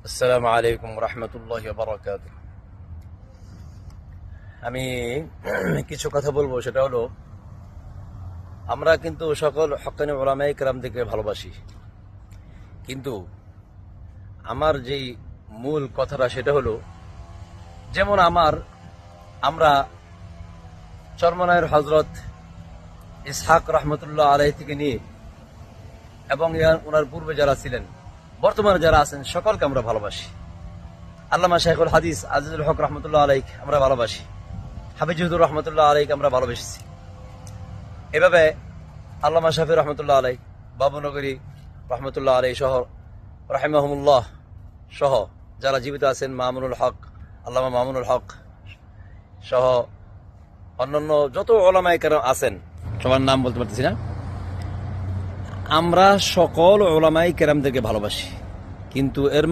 আসসালামু আলাইকুম রহমতুল্লাহ বারাকাতুহু। আমি কিছু কথা বলবো, সেটা হলো আমরা কিন্তু সকল হক্কানি উলামায়ে কেরামদেরকে ভালোবাসি, কিন্তু আমার যেই মূল কথাটা সেটা হলো, যেমন আমরা চরমনায়ের হজরত ইসহাক রহমতুল্লাহ আলাইহি থেকে নিয়ে এবং ওনার পূর্বে যারা ছিলেন, বর্তমানে যারা আছেন, সকলকে আমরা ভালোবাসি। আল্লামা শাইখুল হাদিস আজিজুল হক রহমতুল্লাহ আলাইহি আমরা ভালোবাসি, হাফিজুর রহমতুল্লাহ আলাইহি আমরা ভালোবেসেছি। এভাবে আল্লামা শাফি রহমতুল্লাহ আলাইহি, বাবুনগরী রহমতুল্লাহ আলাইহি সহ রাহিমাহুমুল্লাহ সহ যারা জীবিত আছেন, মামুনুল হক, আল্লামা মামুনুল হক সহ অন্যান্য যত উলামায়ে কেরাম আছেন, সবার নাম বলতে পারতেছি না। আমরা সকল উলামায়ে কেরামদেরকে ভালোবাসি, কিন্তু এর